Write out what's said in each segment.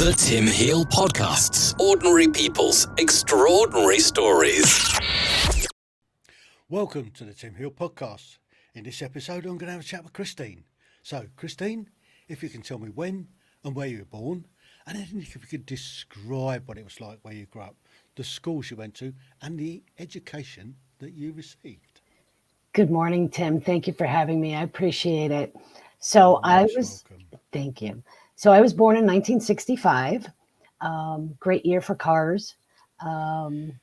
The Tim Heale Podcasts. Ordinary people's extraordinary stories. Welcome to the Tim Heale Podcast. In this episode, I'm going to have a chat with Christine. So, Christine, if you can tell me when and where you were born, and then if you could describe what it was like where you grew up, the schools you went to, and the education that you received. Good morning, Tim. Thank you for having me. I appreciate it. So Welcome. Thank you. So I was born in 1965. Great year for cars. In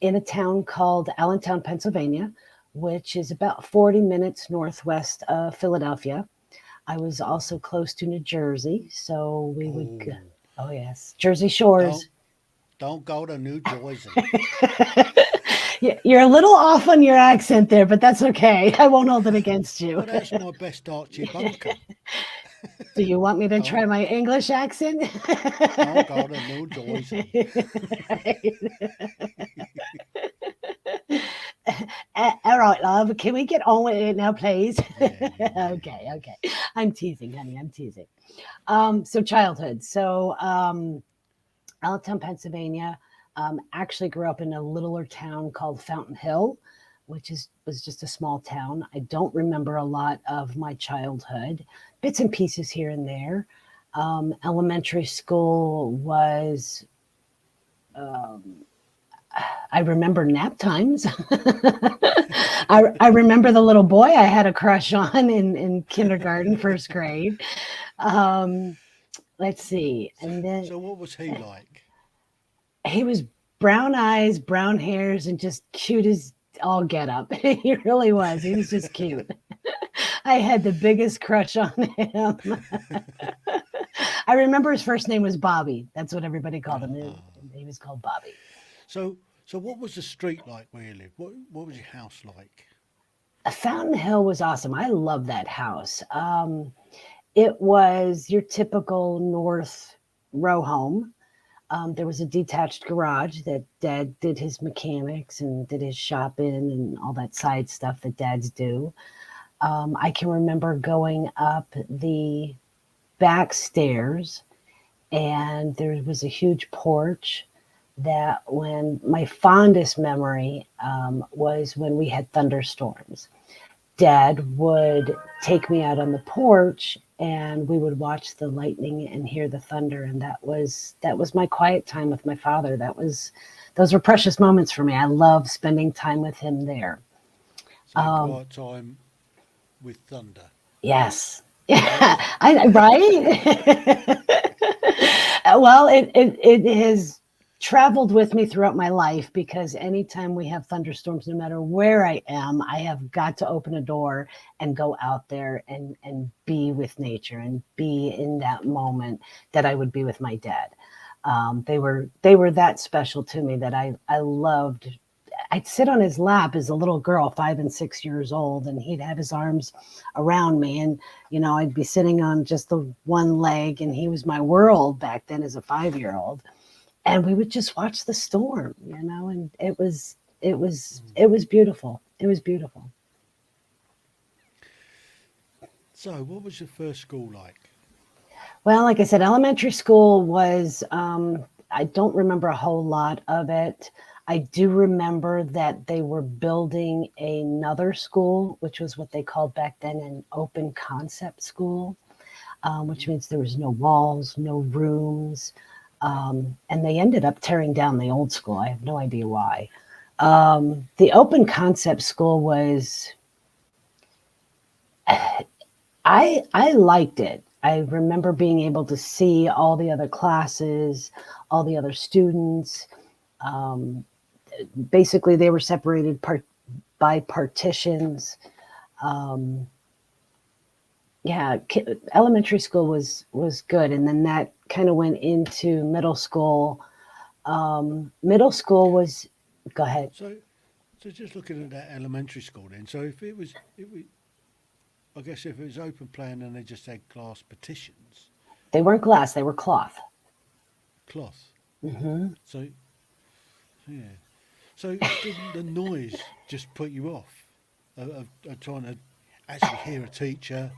a town called Allentown, Pennsylvania, which is about 40 minutes northwest of Philadelphia. I was also close to New Jersey, so we would. Oh yes, Jersey Shores. Don't go to New Jersey. You're a little off on your accent there, but that's okay. I won't hold it against you. Well, that's my best Archie bunker. Do you want me to try my English accent? Don't go to New Jersey. All right, love. Can we get on with it now, please? Yeah. Okay. I'm teasing, honey. I'm teasing. So childhood. Allentown, Pennsylvania. Actually grew up in a littler town called Fountain Hill, which was just a small town. I don't remember a lot of my childhood, bits and pieces here and there. Elementary school was, I remember nap times. I remember the little boy I had a crush on in kindergarten, first grade. Let's see. And then, So what was he like? he was brown eyes, brown hairs, and just cute as all get up. He really was. He was just cute. I had the biggest crush on him. I remember his first name was Bobby. That's what everybody called him. He was called Bobby. So what was the street like where you lived? What was your house like? Fountain Hill was awesome. I love that house. It was your typical North row home. There was a detached garage that Dad did his mechanics and did his shopping and all that side stuff that dads do. I can remember going up the back stairs, and there was a huge porch that my fondest memory was when we had thunderstorms. Dad would take me out on the porch and we would watch the lightning and hear the thunder. And that was my quiet time with my father. Those were precious moments for me. I love spending time with him there. So quiet time with thunder. Yes. Right? Well, it has traveled with me throughout my life, because anytime we have thunderstorms, no matter where I am, I have got to open a door and go out there and be with nature and be in that moment that I would be with my dad. They were that special to me that I loved. I'd sit on his lap as a little girl, 5 and 6 years old, and he'd have his arms around me, and I'd be sitting on just the one leg, and he was my world back then as a 5-year-old. And we would just watch the storm, and it was beautiful. It was beautiful. So what was your first school like? Well, like I said, elementary school was, I don't remember a whole lot of it. I do remember that they were building another school, which was what they called back then an open concept school, which means there was no walls, no rooms. And they ended up tearing down the old school. I have no idea why. The open concept school was, I liked it. I remember being able to see all the other classes, all the other students. Basically, they were separated by partitions. Elementary school was good. And then that kind of went into middle school. Middle school was, go ahead. So just looking at that elementary school then, so if it was, I guess if it was open plan and they just had glass partitions. They weren't glass, they were cloth. Cloth. Mm-hmm. So, yeah. So didn't the noise just put you off of trying to actually hear a teacher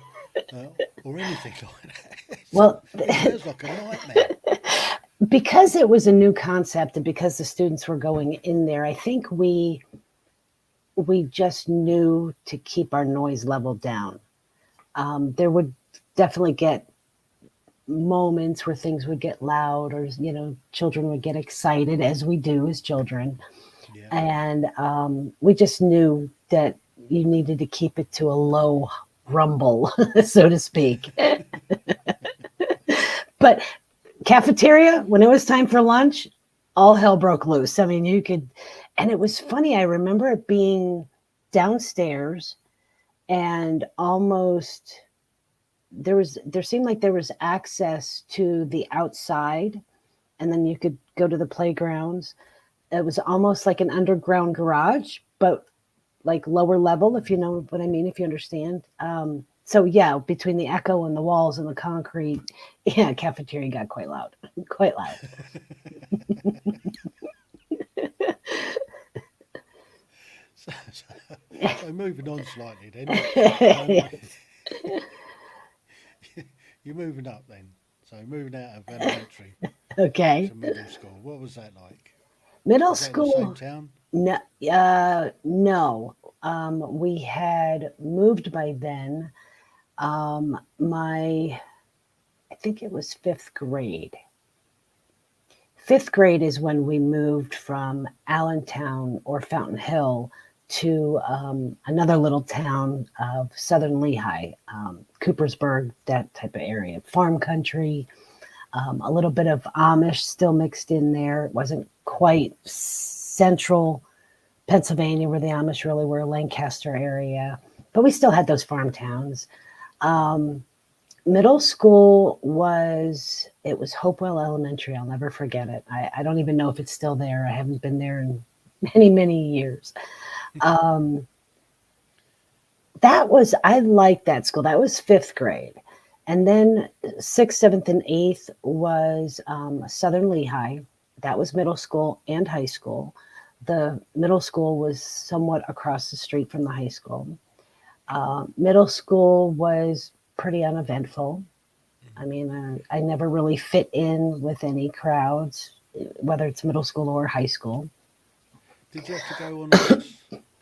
or anything like that? Well, It sounds like a nightmare. because it was a new concept and because the students were going in there, I think we just knew to keep our noise level down. There would definitely get moments where things would get loud, or children would get excited, as we do as children, Yeah. and we just knew that you needed to keep it to a low rumble, so to speak. But cafeteria, when it was time for lunch, all hell broke loose. I mean, and it was funny. I remember it being downstairs, and almost there seemed like there was access to the outside, and then you could go to the playgrounds. It was almost like an underground garage, but like lower level, if you know what I mean, if you understand. So yeah, between the echo and the walls and the concrete, yeah, cafeteria got quite loud, quite loud. So moving on slightly then. You're moving up then. So moving out of elementary Okay. to middle school. What was that like? Middle Was that in the same school, town? no, no. We had moved by then. I think it was fifth grade. Fifth grade is when we moved from Allentown or Fountain Hill to another little town of southern Lehigh, Coopersburg, that type of area, farm country, a little bit of Amish still mixed in there. It wasn't quite central Pennsylvania where the Amish really were, Lancaster area, but we still had those farm towns. Middle school was Hopewell Elementary. I'll never forget it. I don't even know if it's still there. I haven't been there in many, many years. I liked that school. That was fifth grade. And then sixth, seventh, and eighth was Southern Lehigh. That was middle school and high school. The middle school was somewhat across the street from the high school. Middle school was pretty uneventful. I mean, I never really fit in with any crowds, whether it's middle school or high school. Did you have to go on a bus?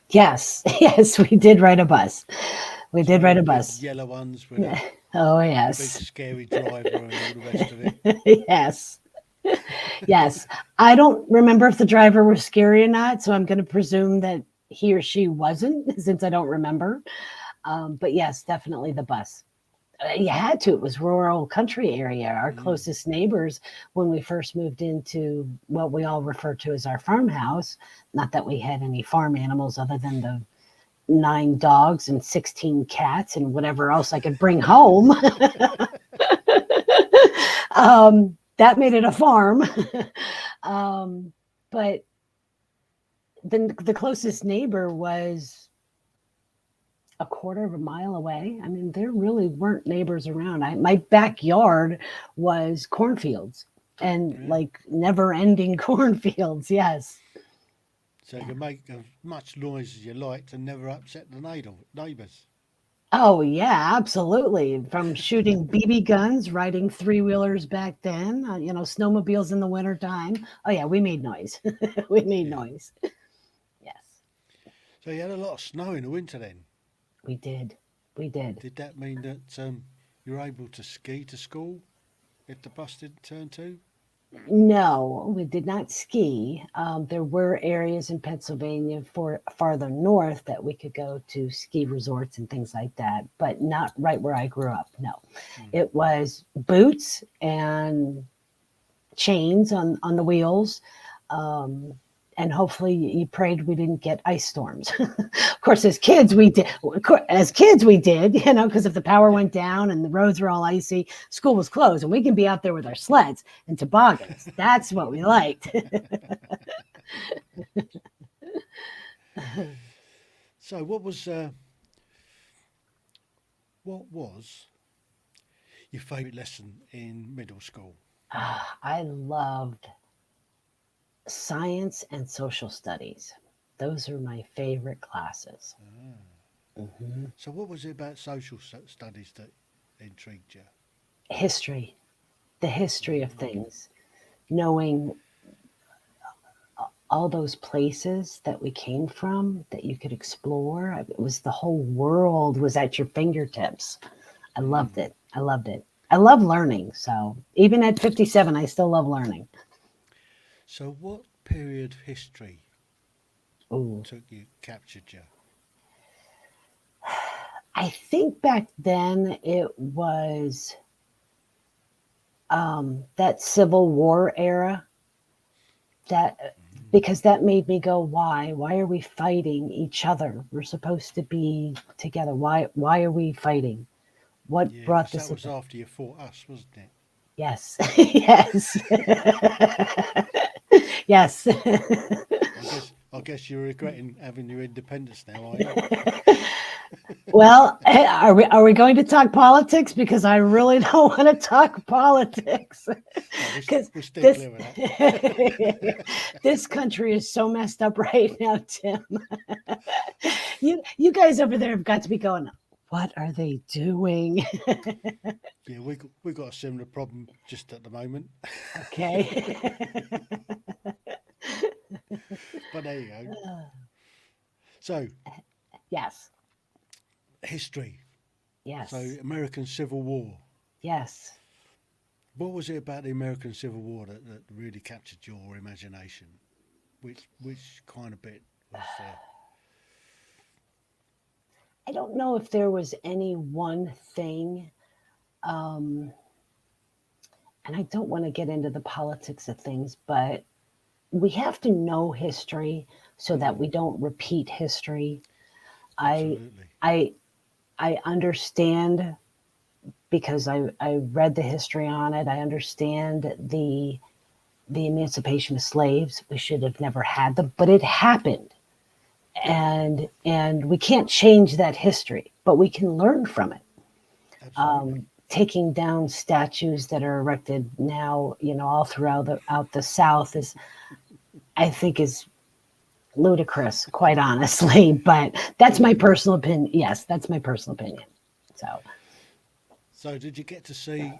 Yes, yes, we did ride a bus. We did ride a Big bus. yellow ones with a Oh, big yes. scary driver and all the rest of it. Yes. Yes. I don't remember if the driver was scary or not, so I'm going to presume that he or she wasn't, since I don't remember. But yes, definitely the bus. You had to. It was rural country area. Our closest neighbors, when we first moved into what we all refer to as our farmhouse, not that we had any farm animals other than the 9 dogs and 16 cats and whatever else I could bring home. That made it a farm. But then the closest neighbor was a quarter of a mile away. I mean, there really weren't neighbors around. My backyard was cornfields and like never ending cornfields. Yes. So you can make as much noise as you like to never upset the neighbours. Oh, yeah, absolutely. From shooting BB guns, riding 3-wheelers back then, snowmobiles in the wintertime. Oh, yeah, we made noise. We made Yeah. noise. Yes, So you had a lot of snow in the winter then. we did. We did. Did that mean that you were able to ski to school if the bus didn't turn to? No, we did not ski. There were areas in Pennsylvania farther north that we could go to ski resorts and things like that, but not right where I grew up. No, it was boots and chains on the wheels. And hopefully you prayed we didn't get ice storms. Of course, as kids we did, because if the power went down and the roads were all icy, school was closed, and we can be out there with our sleds and toboggans. That's what we liked. So what was your favourite lesson in middle school? I loved science and social studies. Those are my favorite classes. So what was it about social studies that intrigued you? history, the history of things, knowing all those places that we came from that you could explore. It was the whole world was at your fingertips. I loved it. I loved it. I love learning. So even at 57, I still love learning. So what period of history Ooh. captured you? I think back then it was that Civil War era, that because that made me go, why are we fighting each other? We're supposed to be together. Why are we fighting? What Yeah, brought 'cause this that was about? after you fought us, wasn't it? Yes. Yes. Yes. I guess you're regretting having your independence now, are you? Well, are we going to talk politics? Because I really don't want to talk politics. No, Because we'll steer this clear of that. this country is so messed up right now, Tim. You guys over there have got to be going, what are they doing? Yeah, we got a similar problem just at the moment. Okay. But there you go. So, Yes. history. Yes. So, American Civil War. Yes. What was it about the American Civil War that really captured your imagination? Which kind of bit was I don't know if there was any one thing, and I don't want to get into the politics of things, but we have to know history so that we don't repeat history. I absolutely? I I understand because I read the history on it. I understand the emancipation of slaves. We should have never had them, but it happened. And we can't change that history, but we can learn from it. Absolutely. Taking down statues that are erected now, all throughout out the South is, I think, is ludicrous, quite honestly. But that's my personal opinion. Yes, that's my personal opinion. So, did you get to see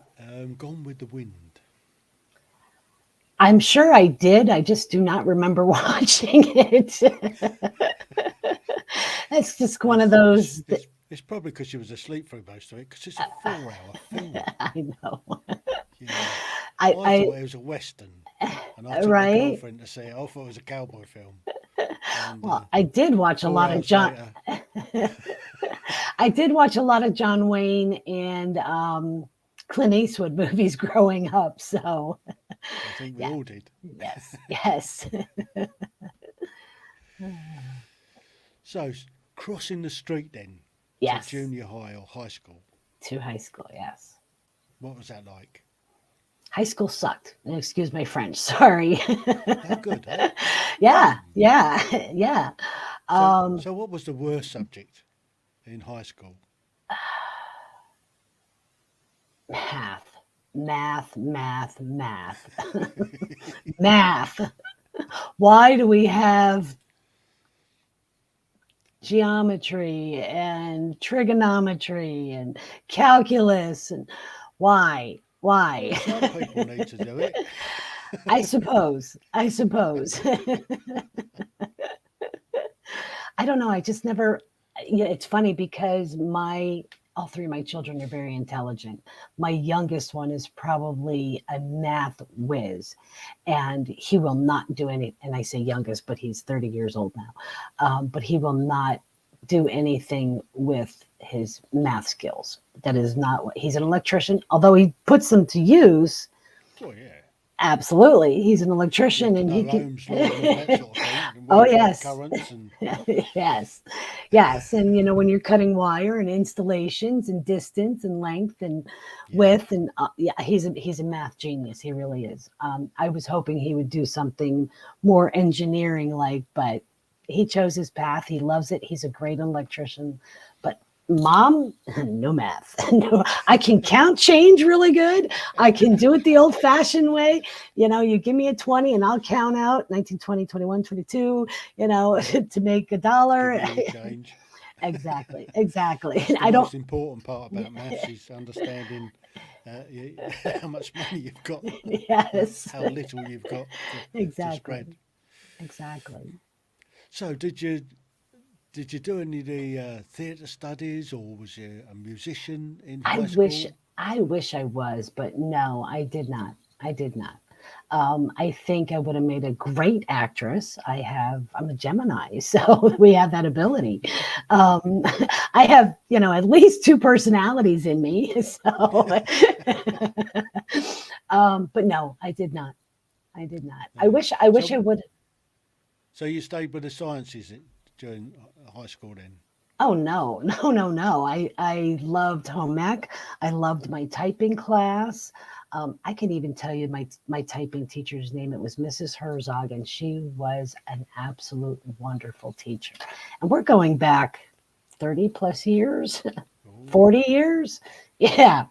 Gone with the Wind? I'm sure I did. I just do not remember watching it. It's just one of those. It's probably because you was asleep through most of it, because it's a 4-hour film. I know. Yeah. I, I thought it was a Western, and I took my right. girlfriend to see it. I thought it was a cowboy film. And Well, I did watch a 4 lot of hours John. later, I did watch a lot of John Wayne and Clint Eastwood movies growing up. So I think we yeah, all did. yes, yes, So, crossing the street then to yes. junior high or high school, To high school, yes. what was that like? High school sucked. Excuse my French. Sorry. Oh, good. Huh? Yeah, yeah, yeah. So what was the worst subject in high school? Math, math, math, math, math. Why do we have geometry and trigonometry and calculus, and why? Well, some people need to do it. I suppose. I don't know. I just never. Yeah, it's funny because all three of my children are very intelligent. My youngest one is probably a math whiz, and he will not do any. And I say youngest, but he's 30 years old now. But he will not do anything with his math skills. That is not what he's an electrician, although he puts them to use. Oh yeah. Absolutely. He's an You electrician have to and know he can. Ohm's law and that sort of thing. And Oh, work out yes. currents and Yes. Yes. And, when you're cutting wire and installations and distance and length and width and yeah, he's a math genius. He really is. I was hoping he would do something more engineering like, but he chose his path. He loves it. He's a great electrician, but Mom, no math. No, I can count change really good. I can do it the old fashioned way. You give me a 20 and I'll count out 19, 20, 21, 22, to make $1. give you change. Exactly. That's the I don't. most important part about maths is understanding how much money you've got, Yes, how little you've got to exactly, spread. exactly. So did you do any of the theatre studies, or was you a musician in I high wish school? I wish I was, but no, I did not. I did not. I think I would have made a great actress. I'm a Gemini, so we have that ability. Um, I have, at least two personalities in me. So, but no, I did not. I did not. I No. wish. I wish I So would. so you stayed with the sciences during high school then? Oh no, no, no, no. I loved home ec. I loved my typing class. I can even tell you my typing teacher's name. It was Mrs. Herzog, and she was an absolute wonderful teacher. And we're going back 30 plus years, Oh. 40 years. Yeah,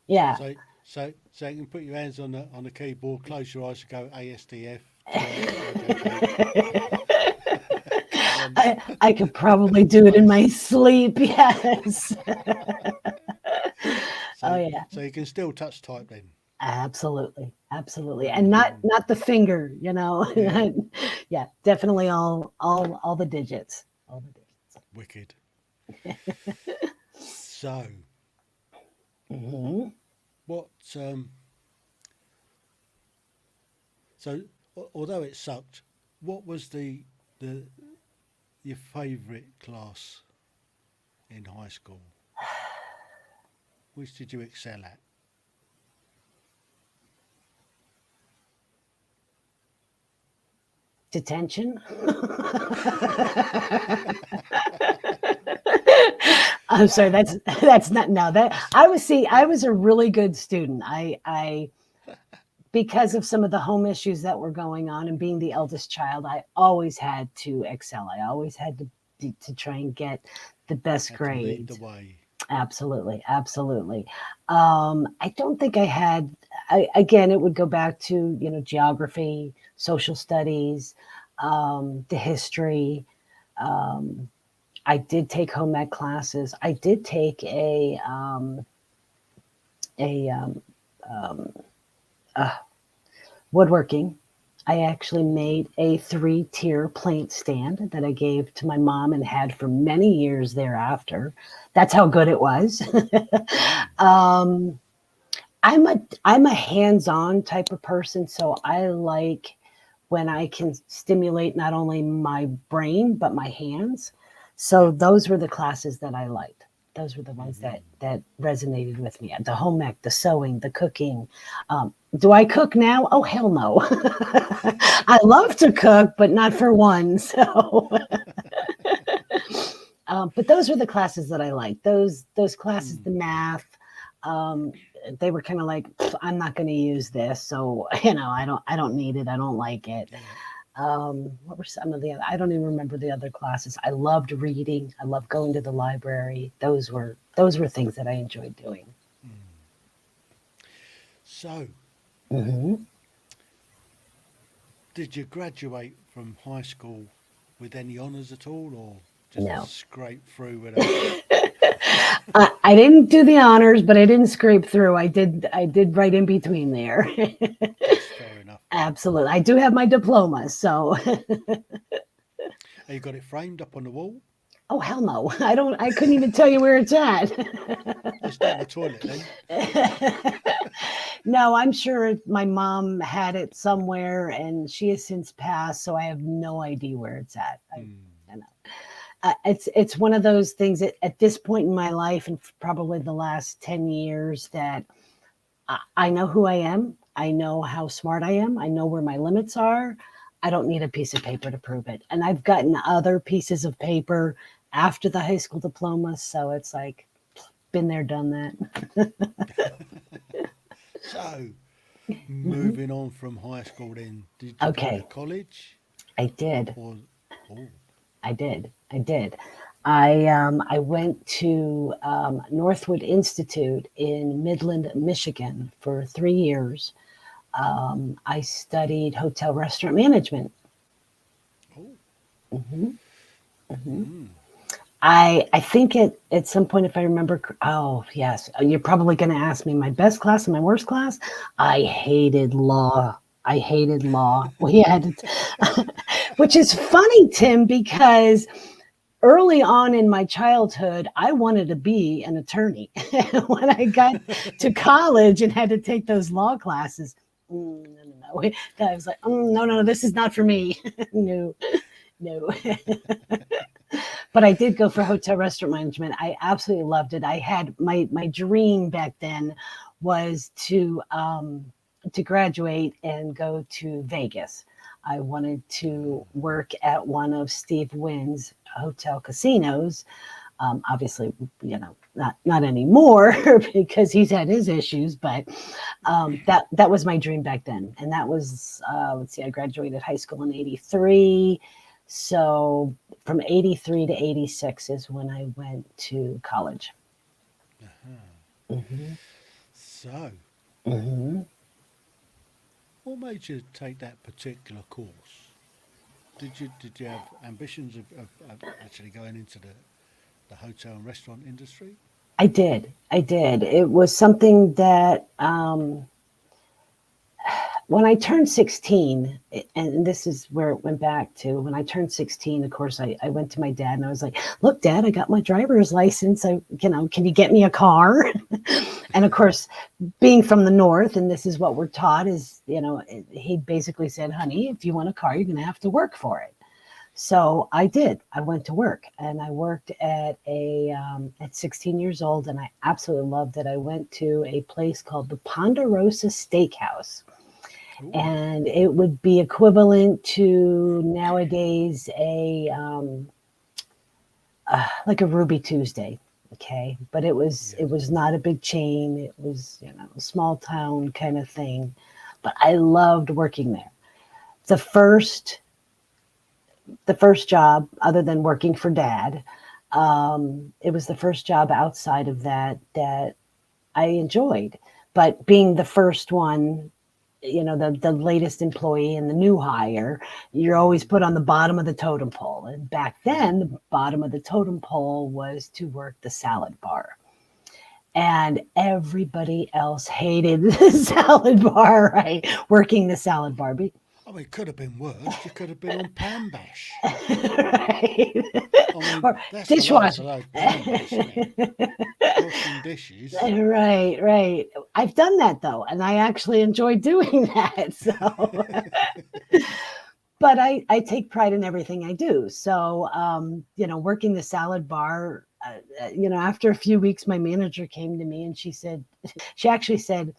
yeah. So you can put your hands on the keyboard, close your eyes, and go ASDF, JJK. Come on. I could probably do it in my sleep. Yes. Oh So yeah. so you can still touch type then. Absolutely, absolutely, and not Mm, not the finger, yeah, Yeah, definitely all the digits, all the digits. wicked. So Hmm. what? So although it sucked, what was the your favourite class in high school? Which did you excel at? Detention. I'm sorry. That's not no. That I was a really good student. I because of some of the home issues that were going on and being the eldest child, I always had to excel. I always had to try and get the best Had to lead the grades. way. Absolutely, absolutely. I don't think I had. Again, it would go back to geography, social studies, the history. Um, I did take home ec classes. I did take a um, uh, woodworking. I actually made a 3-tier plaint stand that I gave to my mom and had for many years thereafter. That's how good it was. Mm. um, I'm a hands-on type of person, so I like when I can stimulate not only my brain but my hands. So Yeah. those were the classes that I liked. Those were the ones that Hmm. that resonated with me. The home ec, the sewing, the cooking. Do I cook now? Oh hell no! I love to cook, but not for one. So, but those were the classes that I liked. Those classes, the Mm. math. Um, they were kind of like, I'm not going to use this, so I don't need it. I don't like it. Yeah. What were some of the other? I don't even remember the other classes. I loved reading. I loved going to the library. Those were things that I enjoyed doing. Mm. So, Hmm. did you graduate from high school with any honours at all, or just No, scrape through with a? I didn't do the honors, but I didn't scrape through. I did right in between there. That's fair enough. Absolutely, I do have my diploma. So, And you got it framed up on the wall? oh hell no, I don't. I couldn't even tell you where it's at. It's not in the toilet then. No, I'm sure my mom had it somewhere, and she has since passed, so I have no idea where it's at. Mm. I know. It's one of those things that at this point in my life, and probably the last 10 years, that I know who I am. I know how smart I am. I know where my limits are. I don't need a piece of paper to prove it. And I've gotten other pieces of paper after the high school diploma, so it's like been there, done that. So, Mhm. moving on from high school, then did you go to Okay, college I did. or? Oh, I did. I did. I went to Northwood Institute in Midland, Michigan for 3 years. I studied hotel restaurant management. oh, Hmm. Hmm. mm. I think at some point, if I remember, oh yes, you're probably going to ask me my best class and my worst class. I hated law. I hated law. We had, which is funny, Tim, because early on in my childhood, I wanted to be an attorney. When I got to college and had to take those law classes, no. I was like, no, this is not for me. No, no. But I did go for hotel restaurant management. I absolutely loved it. I had my dream back then was to graduate and go to Vegas. I wanted to work at one of Steve Wynn's hotel casinos. Obviously, not anymore because he's had his issues, but that was my dream back then. And that was, let's see, I graduated high school in 83. So from 83 to 86 is when I went to college. Mm-hmm. So, Mm-hmm. what made you take that particular course? Did you have ambitions of actually going into the hotel and restaurant industry? I did. It was something that when I turned 16, and this is where it went back to, when I turned 16, of course, I went to my dad and I was like, look, Dad, I got my driver's license. Can you get me a car? And of course, being from the North, and this is what we're taught is, he basically said, honey, if you want a car, you're going to have to work for it. So I did. I went to work, and I worked at at 16 years old, and I absolutely loved it. I went to a place called the Ponderosa Steakhouse. Ooh. And it would be equivalent to nowadays like a Ruby Tuesday, okay? But it was not a big chain. It was a small town kind of thing. But I loved working there. The first job, other than working for Dad, it was the first job outside of that I enjoyed. But being the first one, the latest employee and the new hire, you're always put on the bottom of the totem pole. And back then, the bottom of the totem pole was to work the salad bar. And everybody else hated the salad bar, right? Working the salad bar. It could have been worse. You could have been on Pan Bash. Right. Or that's dishwasher. the last Pan Bash, isn't it? Washing dishes. Right. I've done that though, and I actually enjoy doing that. So, but I take pride in everything I do. So, working the salad bar. After a few weeks, my manager came to me and she actually said,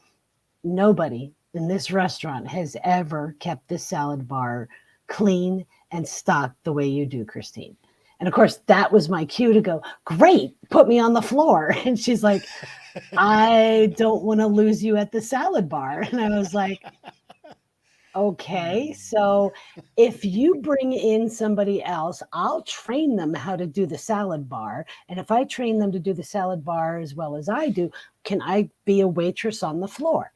nobody in this restaurant has ever kept this salad bar clean and stocked the way you do, Christine. And of course, that was my cue to go, great, put me on the floor. And she's like, I don't want to lose you at the salad bar. And I was like, okay, so if you bring in somebody else, I'll train them how to do the salad bar. And if I train them to do the salad bar as well as I do, can I be a waitress on the floor?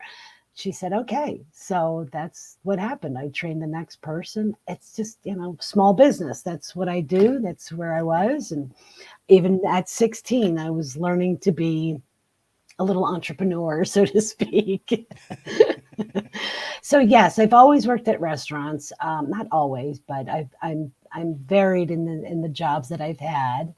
She said, okay. So that's what happened. I trained the next person. It's just, small business. That's what I do. That's where I was. And even at 16, I was learning to be a little entrepreneur, so to speak. So yes, I've always worked at restaurants. Not always, but I'm varied in the jobs that I've had.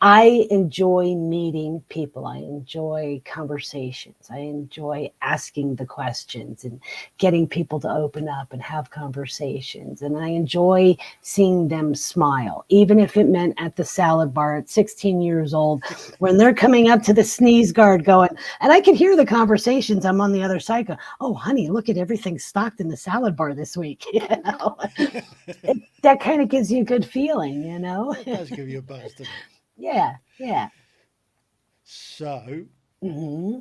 I enjoy meeting people. I enjoy conversations. I enjoy asking the questions and getting people to open up and have conversations. And I enjoy seeing them smile, even if it meant at the salad bar at 16 years old, when they're coming up to the sneeze guard going, and I can hear the conversations. I'm on the other side go, oh, honey, look at everything stocked in the salad bar this week. That kind of gives you a good feeling, It does give you a buzz, doesn't it? Yeah. So, Mm-hmm.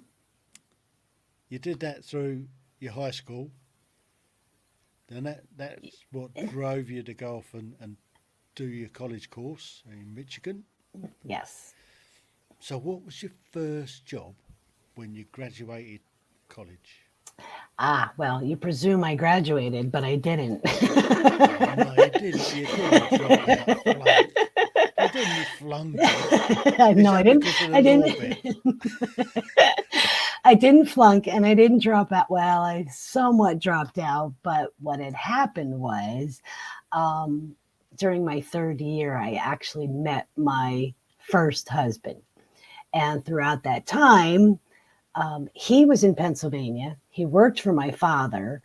you did that through your high school. Then that's what drove you to go off and do your college course in Michigan. Yes. So what was your first job when you graduated college? Well, you presume I graduated, but I didn't. Oh, no, you didn't drop out flat. when you flung it. No, I didn't. I didn't. I didn't flunk and I didn't drop out. Well, I somewhat dropped out, but what had happened was during my third year, I actually met my first husband. And throughout that time, he was in Pennsylvania. He worked for my father.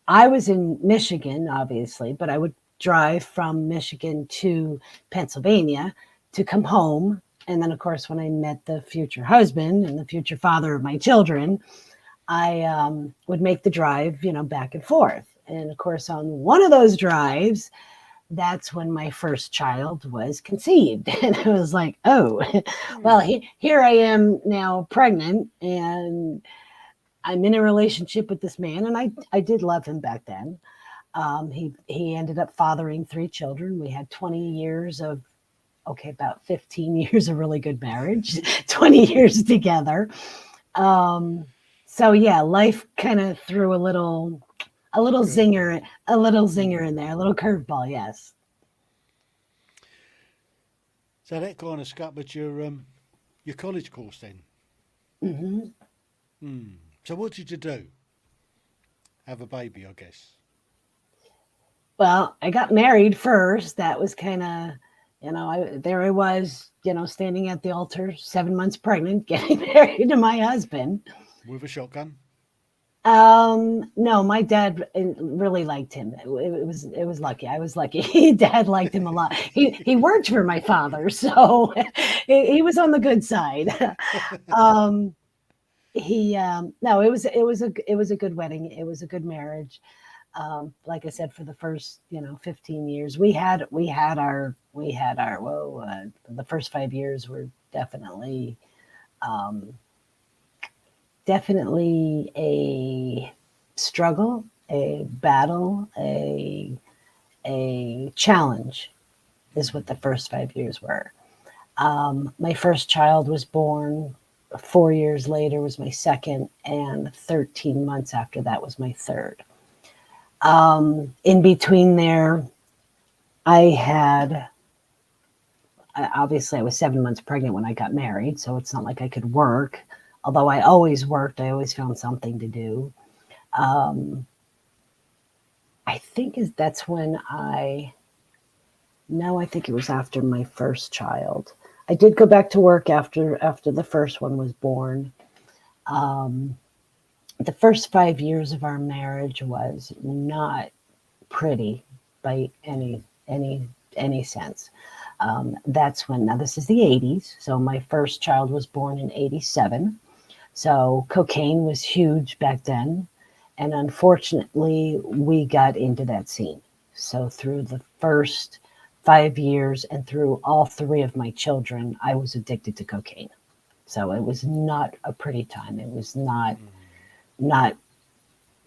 I was in Michigan, obviously, but I would drive from Michigan to Pennsylvania to come home. And then, of course, when I met the future husband and the future father of my children, I would make the drive, back and forth. And of course, on one of those drives, that's when my first child was conceived. And I was like, oh, well, here I am now pregnant and I'm in a relationship with this man. And I did love him back then. He ended up fathering 3 children. We had 20 years of, about 15 years of really good marriage, 20 years together. So yeah, life kind of threw a little zinger in there, a little curveball. Yes. So that kind of scuppered your college course then. Mm-hmm. So what did you do? Have a baby, I guess. Well, I got married first. That was kind of, there I was, standing at the altar, 7 months pregnant, getting married to my husband. With a shotgun? No, my dad really liked him. It was lucky. I was lucky. Dad liked him a lot. He worked for my father, so he was on the good side. No, it was a good wedding. It was a good marriage. Like I said, for the first 15 years, we had our the first 5 years were definitely a struggle, a battle, a challenge is what the first 5 years were. My first child was born. 4 years later was my second, and 13 months after that was my third. In between there, obviously I was 7 months pregnant when I got married, so it's not like I could work. Although I always worked, I always found something to do. I think that's when I think it was after my first child. I did go back to work after the first one was born. The first 5 years of our marriage was not pretty by any sense. That's when, now this is the 80s. So my first child was born in 87. So cocaine was huge back then. And unfortunately, we got into that scene. So through the first 5 years and through all 3 of my children, I was addicted to cocaine. So it was not a pretty time. It was not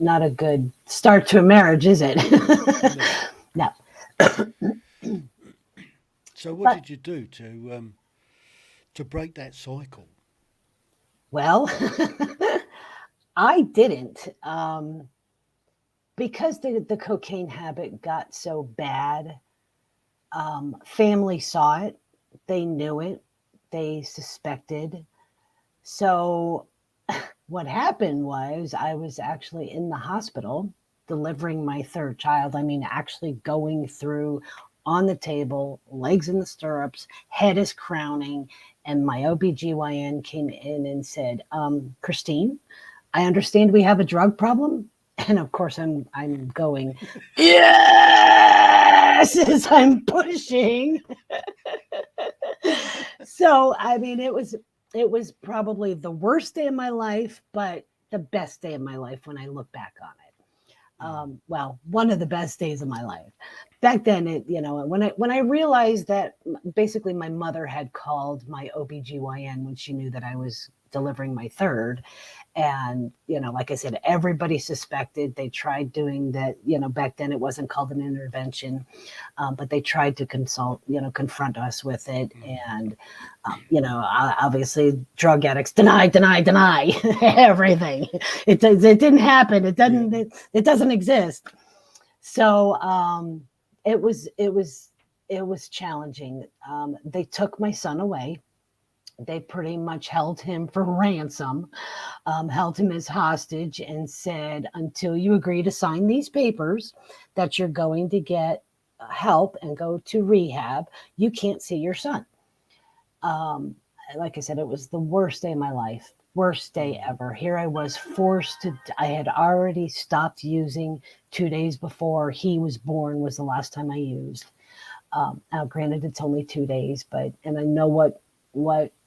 a good start to a marriage, is it? No. So what did you do to break that cycle? Well, I didn't, because the cocaine habit got so bad. Family saw it, they knew it, they suspected. So what happened was I was actually in the hospital delivering my third child. I mean, actually going through on the table, legs in the stirrups, head is crowning. And my OBGYN came in and said, Christine, I understand we have a drug problem. And of course I'm going, yes, as I'm pushing. So, I mean, it was probably the worst day of my life, but the best day of my life when I look back on it. Well, one of the best days of my life. Back then, when I realized that basically my mother had called my OBGYN when she knew that I was delivering my third. And, like I said, everybody suspected. They tried doing that, back then it wasn't called an intervention, but they tried to confront us with it. And, obviously drug addicts deny everything. It didn't happen. It doesn't, it doesn't exist. So it was it was challenging. They took my son away. They pretty much held him for ransom, held him as hostage, and said, until you agree to sign these papers that you're going to get help and go to rehab, you can't see your son. Um, like I said, it was the worst day of my life, worst day ever. Here I was forced to, I had already stopped using 2 days before he was born, was the last time I used. Now, granted, it's only 2 days, but, and I know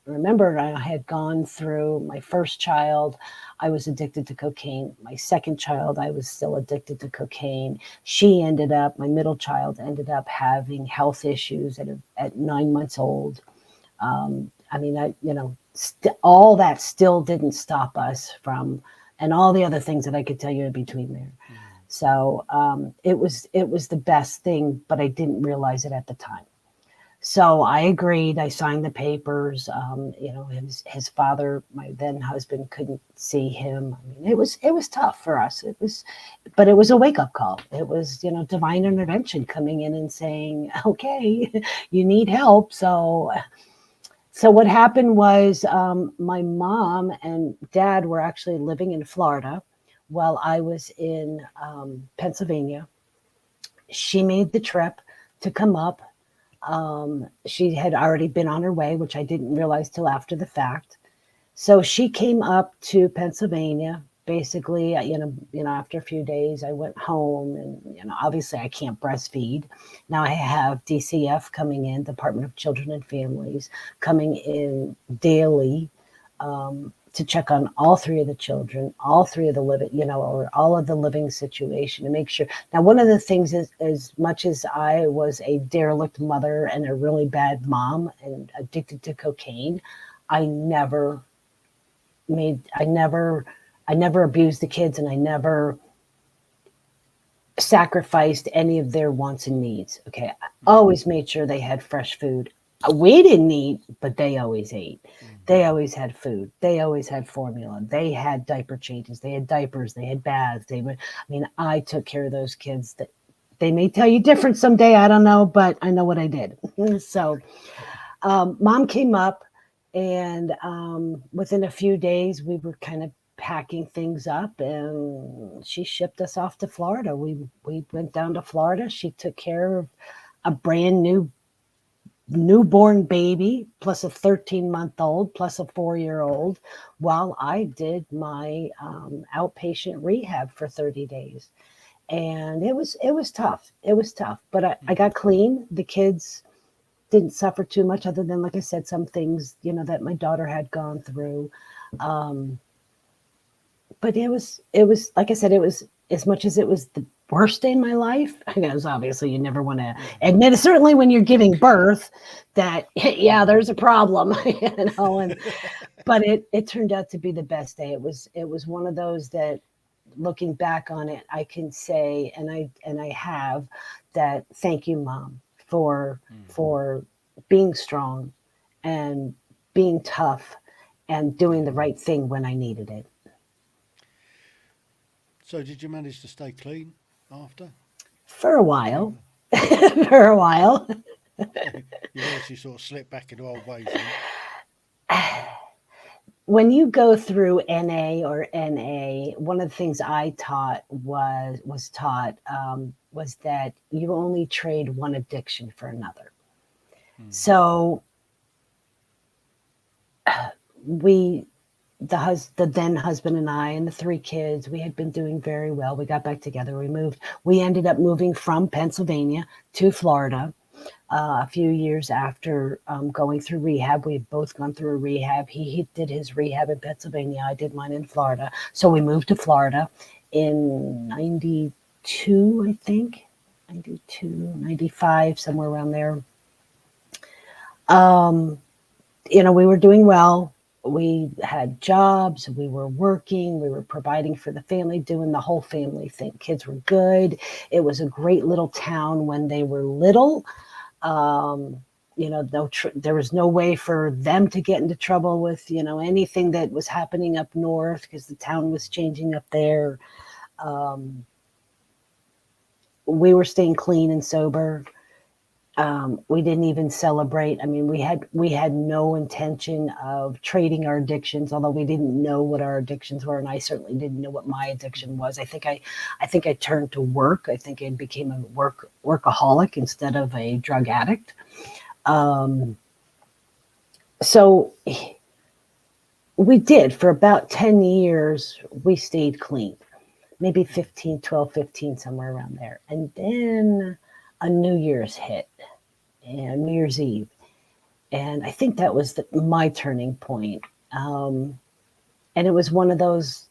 remember, I had gone through my first child. I was addicted to cocaine. My second child, I was still addicted to cocaine. My middle child ended up having health issues at 9 months old. I mean, all that still didn't stop us from, and all the other things that I could tell you in between there. So it was the best thing, but I didn't realize it at the time. So I agreed. I signed the papers. His father, my then husband, couldn't see him. I mean, it was tough for us. But it was a wake up call. It was, divine intervention coming in and saying, okay, you need help. So what happened was my mom and dad were actually living in Florida while I was in Pennsylvania. She made the trip to come up. She had already been on her way, which I didn't realize till after the fact. So she came up to Pennsylvania. Basically, after a few days, I went home, and obviously I can't breastfeed. Now I have DCF coming in, Department of Children and Families, coming in daily to check on all three of the children, all three of the living, or all of the living situation to make sure. Now, one of the things is, as much as I was a derelict mother and a really bad mom and addicted to cocaine, I never abused the kids, and I never sacrificed any of their wants and needs. Okay. I always made sure they had fresh food. We didn't eat, but they always ate. They always had food. They always had formula. They had diaper changes. They had diapers. They had baths. I took care of those kids. That they may tell you different someday. I don't know, but I know what I did. So mom came up, and within a few days, we were kind of packing things up, and she shipped us off to Florida. We went down to Florida. She took care of a brand new newborn baby, plus a 13-month-old, plus a 4-year-old, while I did my outpatient rehab for 30 days. And it was tough. It was tough, but I got clean. The kids didn't suffer too much, other than, like I said, some things, that my daughter had gone through. But it was, like I said, it was, as much as it was the worst day in my life, because obviously you never want to admit it, certainly when you're giving birth, that, yeah, there's a problem, but it turned out to be the best day. It was one of those that, looking back on it, I can say, and I have, that thank you, Mom, for being strong and being tough and doing the right thing when I needed it. So did you manage to stay clean after? For a while. For a while. You obviously sort of slipped back into old ways. When you go through NA or NA, one of the things I was taught that you only trade one addiction for another. So the then husband and I and the 3 kids, we had been doing very well. We got back together. We ended up moving from Pennsylvania to Florida a few years after going through rehab. We had both gone through a rehab. He did his rehab in Pennsylvania. I did mine in Florida. So we moved to Florida in 92, I think, 92, 95, somewhere around there. We were doing well. We had jobs, we were working, we were providing for the family, doing the whole family thing. Kids were good. It was a great little town when they were little. There was no way for them to get into trouble with, anything that was happening up north, because the town was changing up there. We were staying clean and sober. We didn't even celebrate. I mean, we had no intention of trading our addictions, although we didn't know what our addictions were, and I certainly didn't know what my addiction was. I think I turned to work. I think I became a workaholic instead of a drug addict. So we did for about 10 years. We stayed clean, maybe 15, 12, 15, somewhere around there, and then a New Year's hit, and New Year's Eve. And I think that was my turning point. And it was one of those,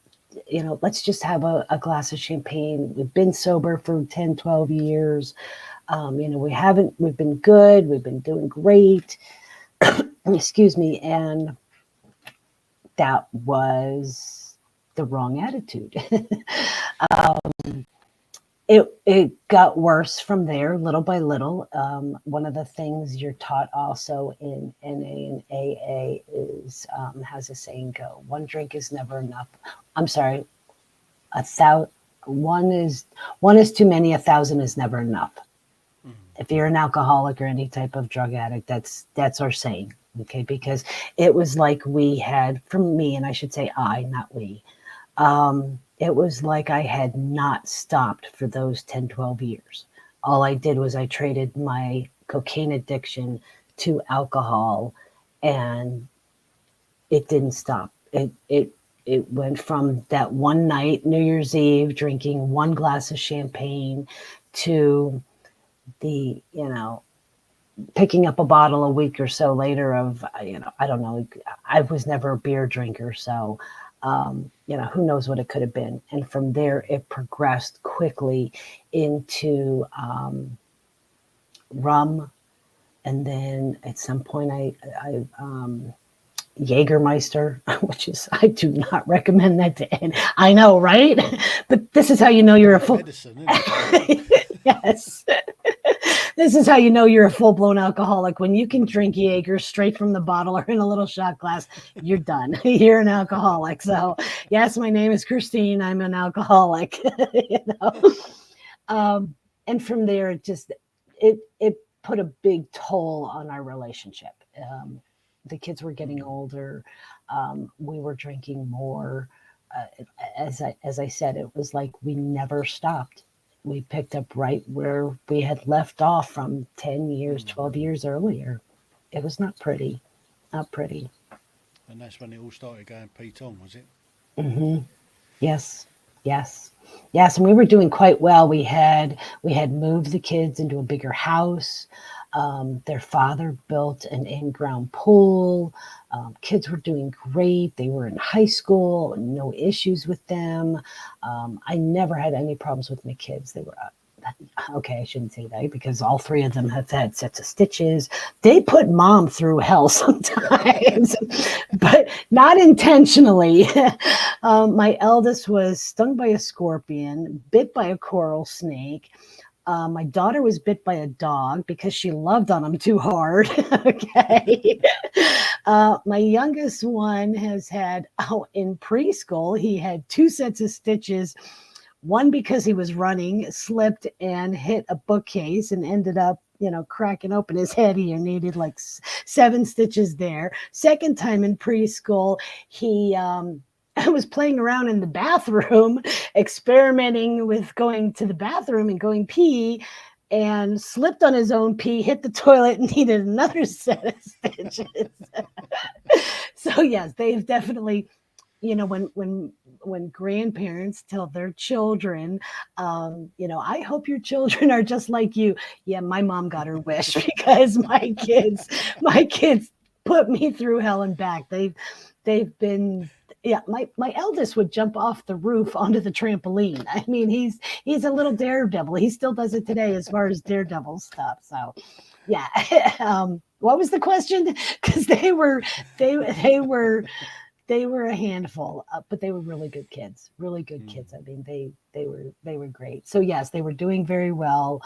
let's just have a glass of champagne. We've been sober for 10, 12 years. We've been good. We've been doing great. Excuse me. And that was the wrong attitude. It got worse from there, little by little. One of the things you're taught also in NA and AA is, how's the saying go? One drink is never enough. I'm sorry, one is too many. 1,000 is never enough. If you're an alcoholic or any type of drug addict, that's our saying. Okay, because it was like we had, from me, and I should say I, not we. It was like I had not stopped for those 10, 12 years. All I did was I traded my cocaine addiction to alcohol, and it didn't stop. It went from that one night, New Year's Eve, drinking one glass of champagne to the, picking up a bottle a week or so later of, I don't know, I was never a beer drinker. So, who knows what it could have been. And from there, it progressed quickly into rum. And then at some point, I Jägermeister, which is, I do not recommend that to any. I know, right? But this is how you know you're a full. Medicine, isn't it? Yes. This is how you know you're a full-blown alcoholic. When you can drink Jaeger straight from the bottle or in a little shot glass, you're done. You're an alcoholic. So, yes, my name is Christine. I'm an alcoholic. And from there, it put a big toll on our relationship. The kids were getting older. We were drinking more. As I said, it was like we never stopped. We picked up right where we had left off from 10 years, 12 years earlier. It was not pretty. Not pretty. And that's when it all started going Pete on, was it? Mm-hmm. Yes. And we were doing quite well. We had moved the kids into a bigger house. Their father built an in-ground pool. Kids were doing great. They were in high school, no issues with them. I never had any problems with my kids. They were, okay, I shouldn't say that because all three of them have had sets of stitches. They put mom through hell sometimes, but not intentionally. My eldest was stung by a scorpion, bit by a coral snake. My daughter was bit by a dog because she loved on him too hard. Okay. My youngest one has had, in preschool, he had 2 sets of stitches. One because he was running, slipped and hit a bookcase and ended up, cracking open his head. He needed like 7 stitches there. Second time in preschool, he I was playing around in the bathroom, experimenting with going to the bathroom and going pee, and slipped on his own pee, hit the toilet, and needed another set of stitches. So yes, they've definitely, when grandparents tell their children, I hope your children are just like you. Yeah, my mom got her wish because my kids put me through hell and back. They've been. Yeah, my eldest would jump off the roof onto the trampoline. I mean, he's a little daredevil. He still does it today as far as daredevil stuff. So, yeah. What was the question? Because they were a handful, but they were really good kids. Really good kids. I mean, they were great. So yes, they were doing very well.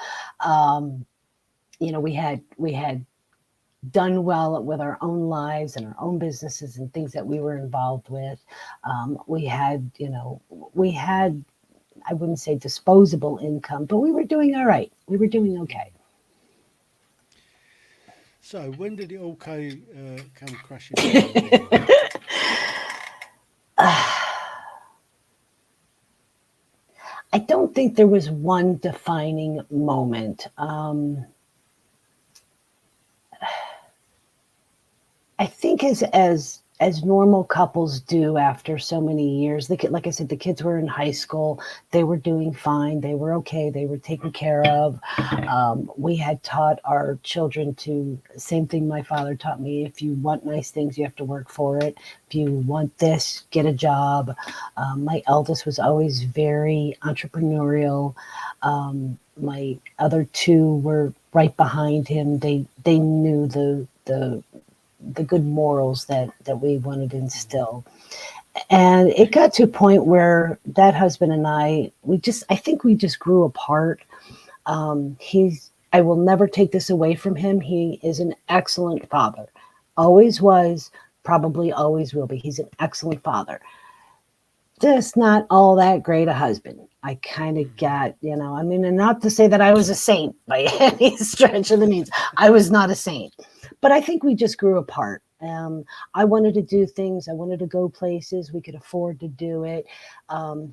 We had done well with our own lives and our own businesses and things that we were involved with. We had, I wouldn't say disposable income, but we were doing all right. We were doing okay. So when did it all come crashing down then? I don't think there was one defining moment. I think as normal couples do after so many years, like I said, the kids were in high school, they were doing fine, they were okay, they were taken care of. We had taught our children to, same thing my father taught me, if you want nice things, you have to work for it. If you want this, get a job. My eldest was always very entrepreneurial. My other two were right behind him. They knew the good morals that we wanted to instill. And it got to a point where that husband and I think we just grew apart. I will never take this away from him. He is an excellent father. Always was, probably always will be. He's an excellent father. Just not all that great a husband. I kind of got, I mean, and not to say that I was a saint by any stretch of the means. I was not a saint. But I think we just grew apart. I wanted to do things. I wanted to go places. We could afford to do it.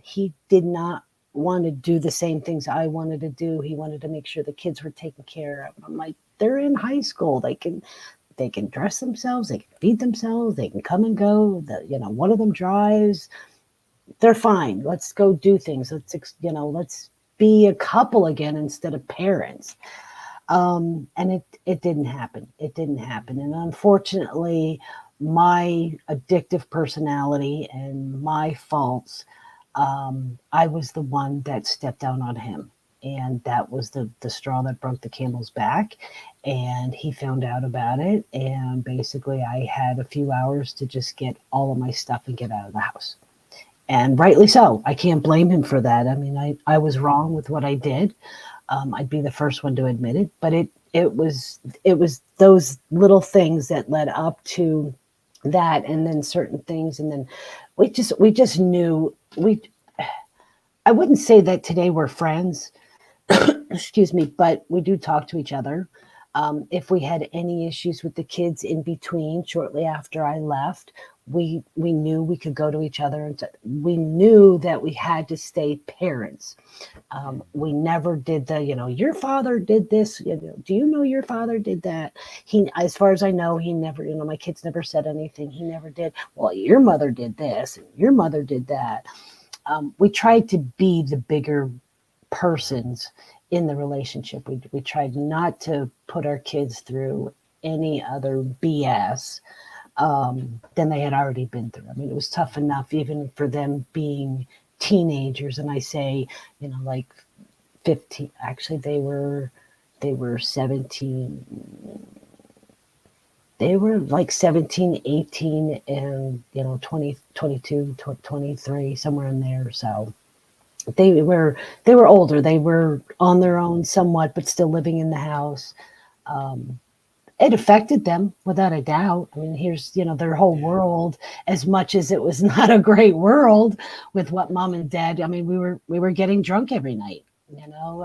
He did not want to do the same things I wanted to do. He wanted to make sure the kids were taken care of. I'm like, they're in high school. They can dress themselves. They can feed themselves. They can come and go. One of them drives. They're fine. Let's go do things. Let's be a couple again instead of parents. And it didn't happen. It didn't happen. And unfortunately, my addictive personality and my faults, I was the one that stepped down on him. And that was the straw that broke the camel's back. And he found out about it. And basically, I had a few hours to just get all of my stuff and get out of the house. And rightly so. I can't blame him for that. I mean, I was wrong with what I did. I'd be the first one to admit it, but it was those little things that led up to that, and then certain things, and then we just knew I wouldn't say that today we're friends, excuse me, but we do talk to each other. If we had any issues with the kids in between, shortly after I left, we knew we could go to each other, and we knew that we had to stay parents. We never did your father did this. Do you know your father did that? As far as I know, he never, my kids never said anything. He never did. Well, your mother did this and your mother did that. We tried to be the bigger persons in the relationship. We tried not to put our kids through any other BS than they had already been through. I mean, it was tough enough even for them being teenagers. And I say, like 15, actually they were 17. They were like 17, 18, and 20, 22, 23, somewhere in there. So they were older. They were on their own somewhat, but still living in the house. It affected them without a doubt. I mean, here's, their whole world, as much as it was not a great world with what mom and dad, I mean, we were getting drunk every night,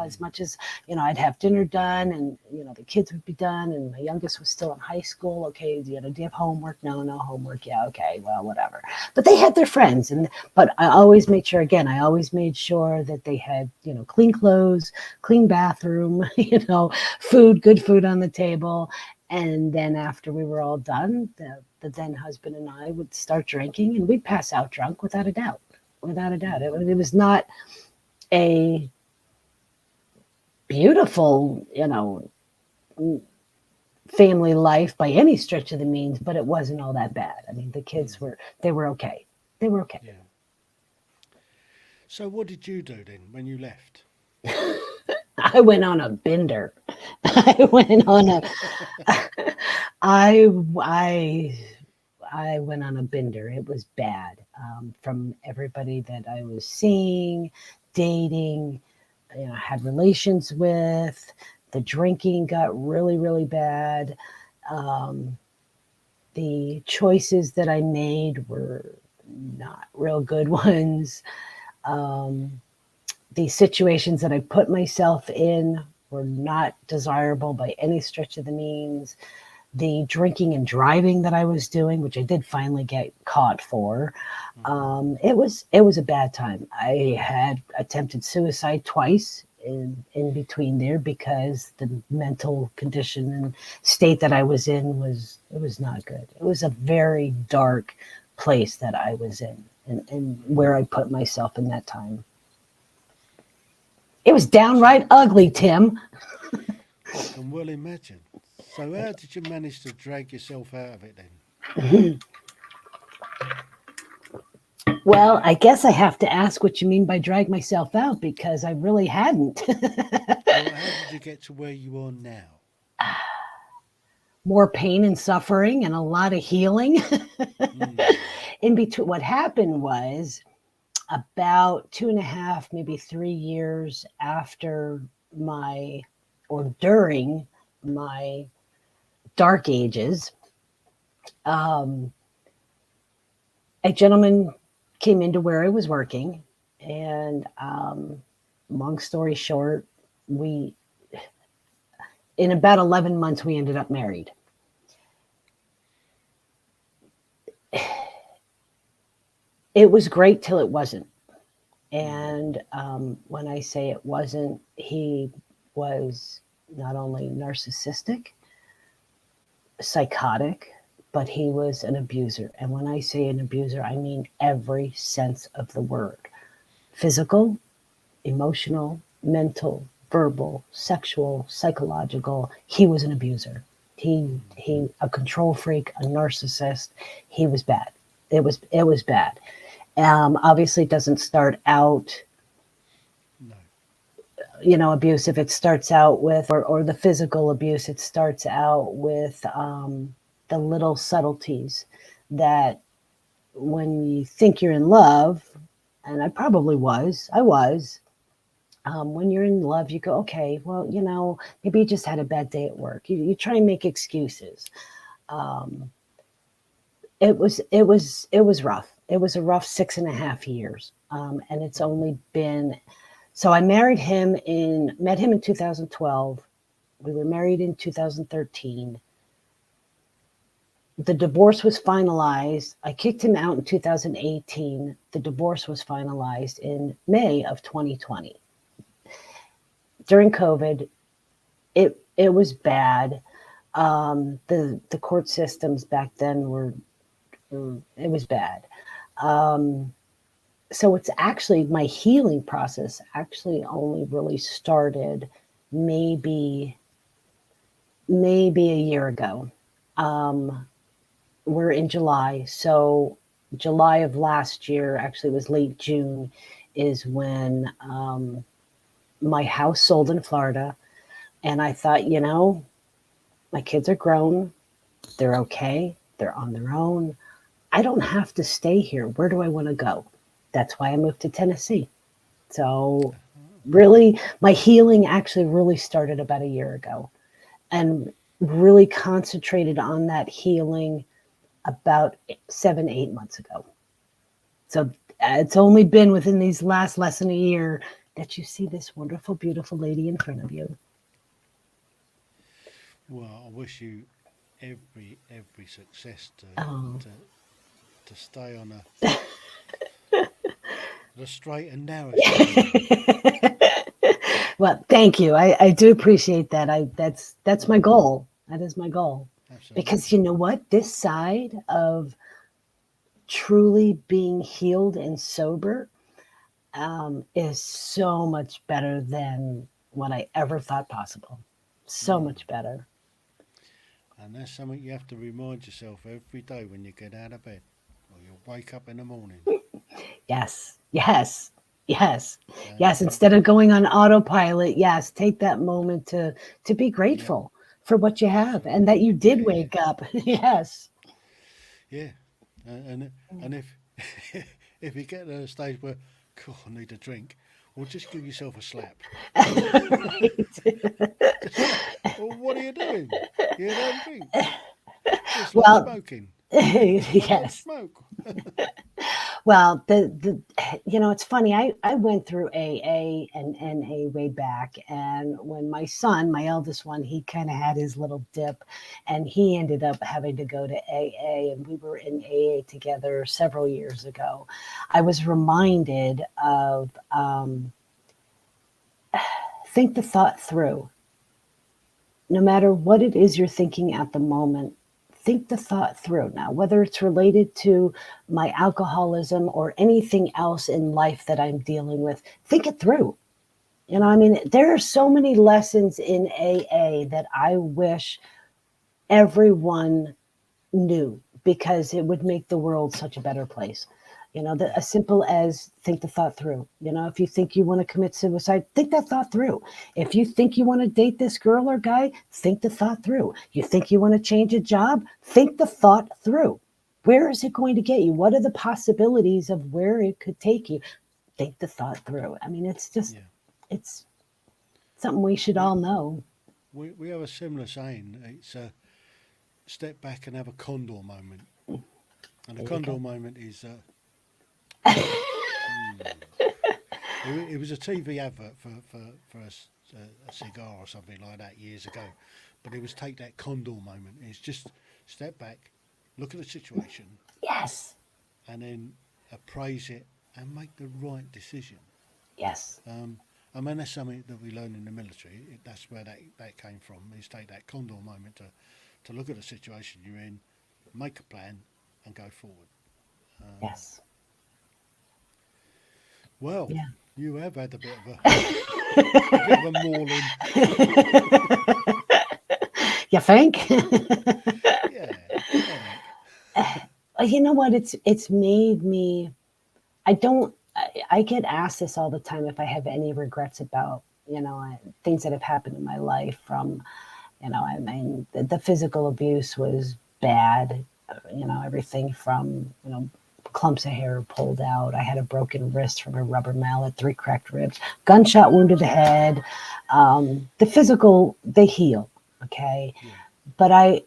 as much as, I'd have dinner done and, the kids would be done, and my youngest was still in high school. Okay. Do you have homework? No homework. Yeah. Okay. Well, whatever. But they had their friends, but I always made sure that they had, clean clothes, clean bathroom, good food on the table. And then after we were all done, the then husband and I would start drinking, and we'd pass out drunk without a doubt. It was not a beautiful, family life by any stretch of the means, but it wasn't all that bad. I mean, the kids were okay. They were okay. Yeah. So what did you do then when you left? I went on a bender. I went on a I went on a bender. It was bad. From everybody that I was seeing, dating, had relations with. The drinking got really, really bad. The choices that I made were not real good ones. The situations that I put myself in were not desirable by any stretch of the means. the drinking and driving that I was doing, which I did finally get caught for. It was a bad time. I had attempted suicide twice in between there because the mental condition and state that I was in was not good. It was a very dark place that I was in, and where I put myself in that time. It was downright ugly, Tim. I can well imagine. So how did you manage to drag yourself out of it then? Well, I guess I have to ask what you mean by drag myself out, because I really hadn't. Well, how did you get to where you are now? More pain and suffering and a lot of healing. Mm. In between, what happened was about 2.5, maybe 3 years after during my dark ages, a gentleman came into where I was working, and long story short, in about 11 months, we ended up married. It was great till it wasn't. And when I say it wasn't, he was not only narcissistic, psychotic, but he was an abuser. And when I say an abuser, I mean every sense of the word. Physical, emotional, mental, verbal, sexual, psychological. He was an abuser. He a control freak, a narcissist. He was bad. It was bad. Obviously, it doesn't start out, abusive. It starts out with, or the physical abuse. It starts out with the little subtleties that when you think you're in love, and I was, when you're in love, you go, okay, well, maybe you just had a bad day at work. You try and make excuses. It was rough. It was a rough 6.5 years. And it's only been, so I met him in 2012. We were married in 2013. The divorce was finalized. I kicked him out in 2018. The divorce was finalized in May of 2020. During COVID, it was bad. The court systems back then it was bad. So it's actually, my healing process actually only really started maybe a year ago. We're in July. So July of last year, actually it was late June, is when my house sold in Florida. And I thought, my kids are grown. They're okay. They're on their own. I don't have to stay here. Where do I want to go? That's why I moved to Tennessee. So really, my healing actually really started about a year ago, and really concentrated on that healing about 7-8 months ago. So it's only been within these less than a year that you see this wonderful, beautiful lady in front of you. Well, I wish you every success to stay on the straight and narrow. Well, thank you. I do appreciate that. That's my goal. That is my goal. Absolutely. Because you know what? This side of truly being healed and sober is so much better than what I ever thought possible. So much better. And that's something you have to remind yourself every day when you get out of bed, or you wake up in the morning. Yes. Instead of going on autopilot, yes, take that moment to be grateful for what you have, and that you did wake up. Yes. Yeah, and if if you get to a stage where, God, I need a drink, well, just give yourself a slap. Well, what are you doing? You don't drink. It's like smoking. Yes. Smoke. Well, it's funny. I went through AA and NA way back, and when my son, my eldest one, he kind of had his little dip, and he ended up having to go to AA, and we were in AA together several years ago. I was reminded of think the thought through. No matter what it is you're thinking at the moment, think the thought through. Now, whether it's related to my alcoholism or anything else in life that I'm dealing with, think it through. I mean, there are so many lessons in AA that I wish everyone knew, because it would make the world such a better place. As simple as think the thought through. If you think you want to commit suicide, think that thought through. If you think you want to date this girl or guy, think the thought through. You think you want to change a job, think the thought through. Where is it going to get you? What are the possibilities of where it could take you? Think the thought through. I mean, it's just, it's something we should all know. We have a similar saying. It's step back and have a condor moment. And the condor moment is... It was a TV advert for a cigar or something like that years ago, but it was take that condor moment. It's just step back, look at the situation, Yes. and then appraise it and make the right decision. Yes. I mean, that's something that we learn in the military. That's where that came from, is take that condor moment to look at the situation you're in, make a plan and go forward. Yes. Well, Yeah. you have had a bit of a mauling. You think? Yeah. You know what? It's made me. I get asked this all the time if I have any regrets about things that have happened in my life. From I mean, the physical abuse was bad. Everything from clumps of hair pulled out. I had a broken wrist from a rubber mallet, 3 cracked ribs, gunshot wound to the head. The physical, they heal, okay? Yeah. But I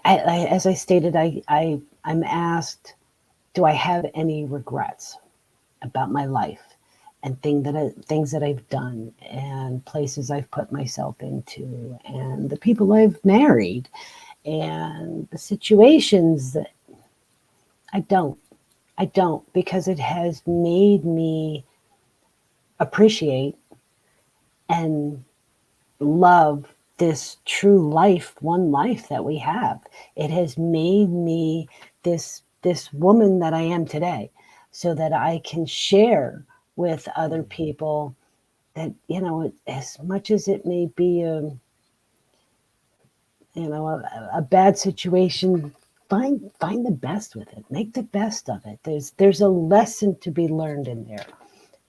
as I stated, I'm asked, do I have any regrets about my life and things that I've done and places I've put myself into and the people I've married and the situations that I don't, because it has made me appreciate and love this true life, one life that we have. It has made me this woman that I am today, so that I can share with other people that, as much as it may be a bad situation, find the best with it. Make the best of it. There's a lesson to be learned in there.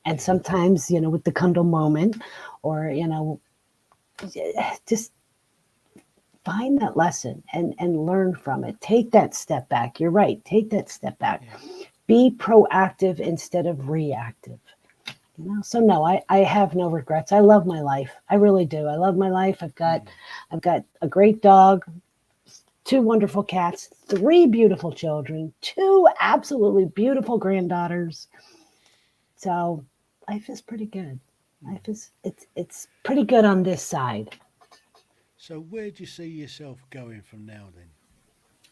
And sometimes, with the Kundal moment, or just find that lesson and learn from it. Take that step back. You're right. Take that step back. Yeah. Be proactive instead of reactive. So no, I have no regrets. I love my life. I really do. I love my life. I've got a great dog, 2 wonderful cats, 3 beautiful children, 2 absolutely beautiful granddaughters. So life is pretty good. Life is it's pretty good on this side. So where do you see yourself going from now then?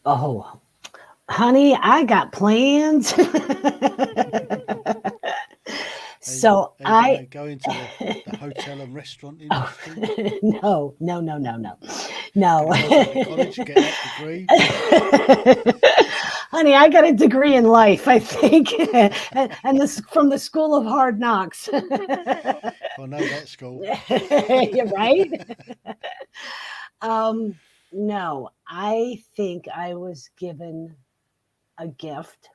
Oh, honey, I got plans. So are you go into the hotel and restaurant industry? No. Go to college, get that degree. Honey, I got a degree in life, I think, and this from the School of Hard Knocks. I know that school. You're right. No, I think I was given a gift.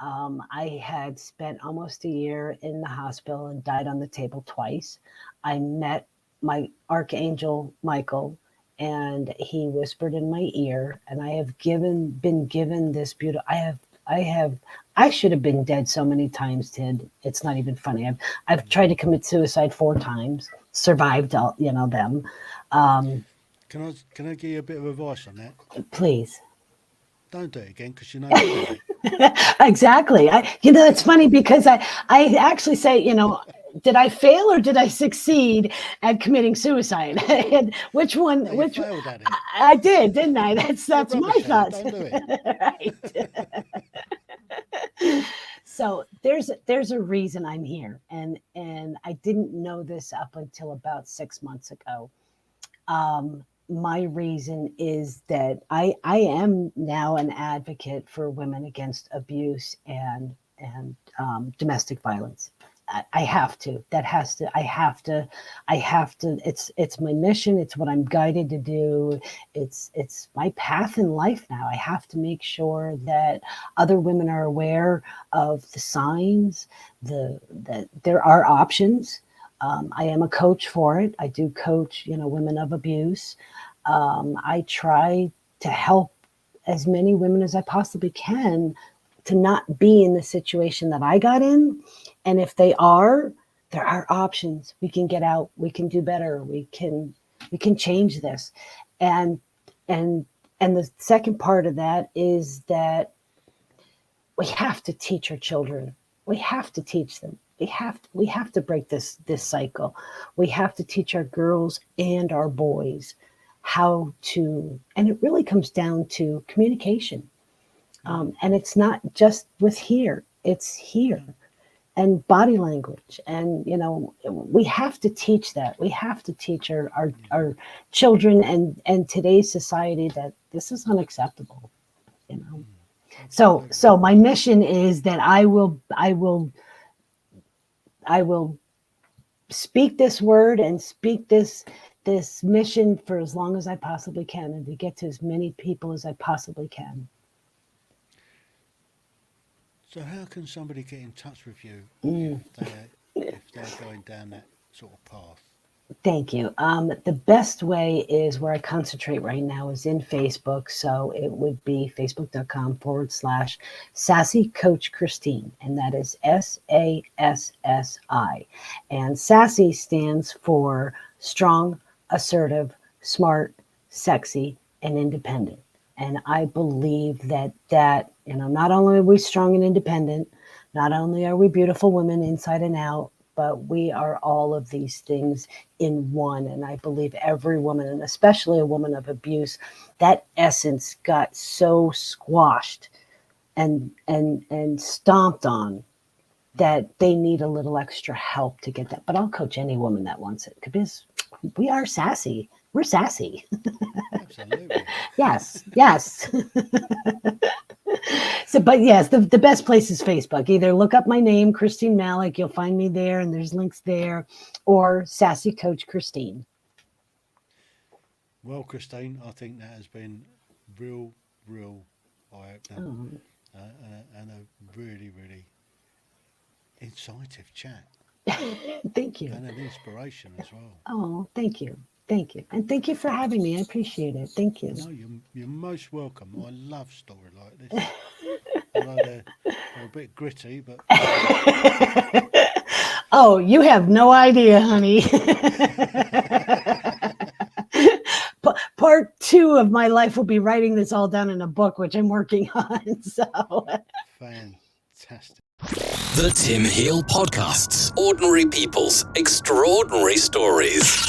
I had spent almost a year in the hospital and died on the table twice. I met my archangel Michael, and he whispered in my ear, and I have been given this beautiful. I should have been dead so many times, Tid. It's not even funny. I've tried to commit suicide 4 times, survived all, them. Can I give you a bit of advice on that? Please. Don't do it again because you know you're good at it. Exactly. It's funny because I actually say, did I fail or did I succeed at committing suicide? And which one? No, you failed at it. I did, didn't I? That's my rubbish at it, thoughts. don't do it. Right. So there's a reason I'm here, and I didn't know this up until about 6 months ago. My reason is that I am now an advocate for women against abuse and domestic violence. I have to. That has to. I have to. It's my mission. It's what I'm guided to do. It's my path in life now. I have to make sure that other women are aware of the signs, that there are options. I am a coach for it. I do coach, women of abuse. I try to help as many women as I possibly can to not be in the situation that I got in. And if they are, there are options. We can get out. We can do better. We can change this. And the second part of that is that we have to teach our children. We have to teach them. We have to break this cycle. We have to teach our girls and our boys how to, and it really comes down to communication. And it's not just with here, it's here. And body language. And, we have to teach that. We have to teach our children and today's society that this is unacceptable, So my mission is that I will speak this word and speak this mission for as long as I possibly can, and to get to as many people as I possibly can. So how can somebody get in touch with you if they're going down that sort of path? Thank you. The best way is where I concentrate right now is in Facebook. So it would be facebook.com/SASSI Coach Christine. And that is SASSI. And SASSI stands for strong, assertive, smart, sexy, and independent. And I believe that not only are we strong and independent, not only are we beautiful women inside and out, but we are all of these things in one. And I believe every woman, and especially a woman of abuse, that essence got so squashed and stomped on that they need a little extra help to get that. But I'll coach any woman that wants it, because we are sassy. We're sassy. Absolutely. Yes. So, but yes, the best place is Facebook. Either look up my name, Christine Malek, you'll find me there, and there's links there, or SASSI Coach Christine. Well, Christine, I think that has been real eye-opener, and a really, really incisive chat. Thank you. And an inspiration as well. Oh, thank you. Thank you. And thank you for having me. I appreciate it. Thank you. No, you're most welcome. I love stories like this. Although they're a bit gritty, but... Oh, you have no idea, honey. Part 2 of my life will be writing this all down in a book, which I'm working on. So Fantastic. The Tim Heale Podcasts. Ordinary people's extraordinary stories.